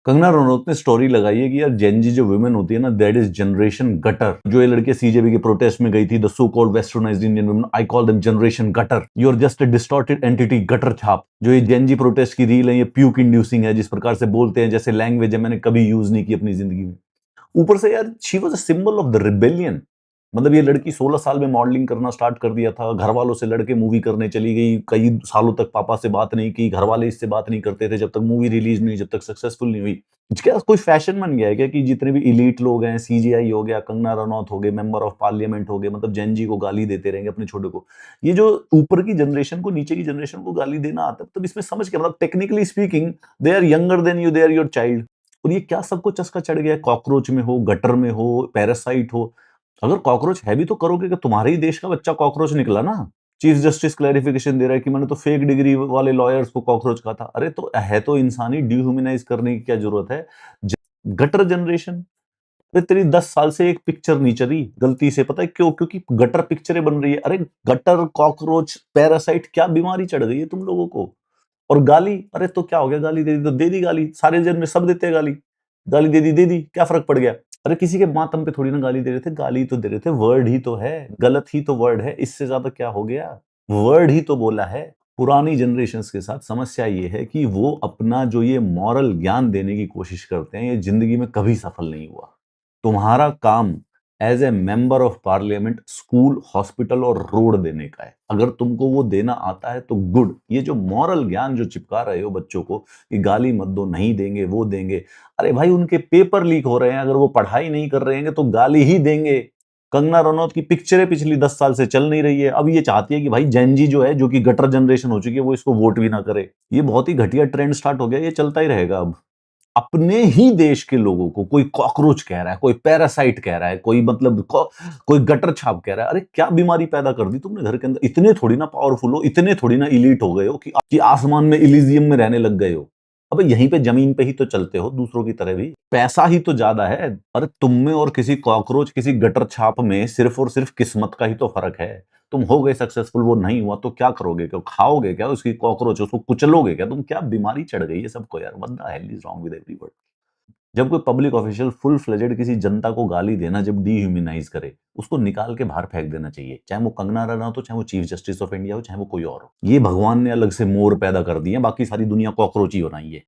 कंगना रनौत ने स्टोरी लगाई है कि यार जेनजी जो वुमेन होती है ना, दैट इज जनरेशन गटर। जो ये लड़के सीजेबी के प्रोटेस्ट में गई थी, the so called westernised Indian women, I call them generation gutter. You are just a distorted entity, gutter छाप। जो ये जेनजी प्रोटेस्ट की रील है, ये प्यूक इंड्यूसिंग है, जिस प्रकार से बोलते हैं जैसे लैंग्वेज है मैंने कभी यूज नहीं की अपनी जिंदगी में। ऊपर से यार she was a symbol of the rebellion. मतलब ये लड़की 16 साल में मॉडलिंग करना स्टार्ट कर दिया था, घर वालों से लड़के मूवी करने चली गई, कई सालों तक पापा से बात नहीं की, घर वाले इससे बात नहीं करते थे जब तक मूवी रिलीज नहीं हुई, जब तक सक्सेसफुल नहीं हुई। क्या कोई फैशन बन गया है क्या कि जितने भी इलीट लोग हैं, सीजीआई हो गया, कंगना रनौत हो गए, मेंबर ऑफ पार्लियामेंट हो गए, मतलब जेनजी को गाली देते रहेंगे अपने छोटे को। ये जो ऊपर की जनरेशन को नीचे की जनरेशन को गाली देना आता है, तब इसमें समझ के मतलब technically speaking they are younger than you, they are your child. और ये क्या सबको चस्का चढ़ गया है, कॉकरोच में हो, गटर में हो, पैरासाइट हो। अगर कॉकरोच है भी तो करोगे कि तुम्हारे ही देश का बच्चा कॉकरोच निकला ना। चीफ जस्टिस क्लैरिफिकेशन दे रहा है कि मैंने तो फेक डिग्री वाले लॉयर्स को कॉकरोच कहा था। अरे तो है तो इंसानी, डिह्यूमनाइज करने की क्या जरूरत है। Gutter generation. अरे तेरी 10 साल से एक पिक्चर नहीं चली गलती से, पता है क्यों? क्योंकि गटर पिक्चरें बन रही है। अरे गटर, कॉकरोच, पैरासाइट, क्या बीमारी चढ़ गई है तुम लोगों को। और गाली, अरे तो क्या हो गया, गाली दे दी तो दे दी गाली, सारे जन में सब देते हैं गाली। गाली दे दी, क्या फर्क पड़ गया। अरे किसी के मातम पे थोड़ी ना गाली दे रहे थे, गाली तो दे रहे थे, वर्ड ही तो है, गलत ही तो वर्ड है, इससे ज्यादा क्या हो गया। वर्ड ही तो बोला है। पुरानी जनरेशन्स के साथ समस्या ये है कि वो अपना जो ये मॉरल ज्ञान देने की कोशिश करते हैं, ये जिंदगी में कभी सफल नहीं हुआ। तुम्हारा काम as a member of parliament school, hospital और रोड देने का है। अगर तुमको वो देना आता है तो गुड। ये जो मॉरल ज्ञान जो चिपका रहे हो बच्चों को कि गाली मत दो, नहीं देंगे, वो देंगे। अरे भाई उनके पेपर लीक हो रहे हैं, अगर वो पढ़ाई नहीं कर रहे हैं तो गाली ही देंगे। कंगना रनौत की पिक्चरें पिछली 10 साल से चल नहीं रही है, अब ये चाहती है कि भाई जेनजी जो है, जो कि गटर जनरेशन हो चुकी है, वो इसको वोट भी ना करे। ये बहुत ही घटिया ट्रेंड स्टार्ट हो गया, ये चलता ही रहेगा अब। अपने ही देश के लोगों को कोई कॉकरोच कह रहा है, कोई पैरासाइट कह रहा है, कोई मतलब कोई गटर छाप कह रहा है। अरे क्या बीमारी पैदा कर दी तुमने घर के अंदर। इतने थोड़ी ना पावरफुल हो, इतने थोड़ी ना इलीट हो गए हो कि आसमान में इलिजियम में रहने लग गए हो। अबे यहीं पे जमीन पे ही तो चलते हो दूसरों की तरह भी। पैसा ही तो ज्यादा है। अरे तुम में और किसी कॉकरोच, किसी गटर छाप में सिर्फ और सिर्फ किस्मत का ही तो फर्क है। तुम हो गए सक्सेसफुल, वो नहीं हुआ तो क्या करोगे? क्या खाओगे? क्या उसकी कॉकरोच, उसको कुचलोगे क्या तुम? क्या बीमारी चढ़ गई है सबको यार। What the hell is wrong with everyone. जब कोई पब्लिक ऑफिशियल फुल फ्लेजेड किसी जनता को गाली देना जब डिह्यूमनाइज करे, उसको निकाल के बाहर फेंक देना चाहिए। चाहे वो कंगना रनौत हो, चाहे वो चीफ जस्टिस ऑफ इंडिया हो, चाहे वो कोई और हो। ये भगवान ने अलग से मोर पैदा कर दिए, बाकी सारी दुनिया कॉकरोच ही बनाई है।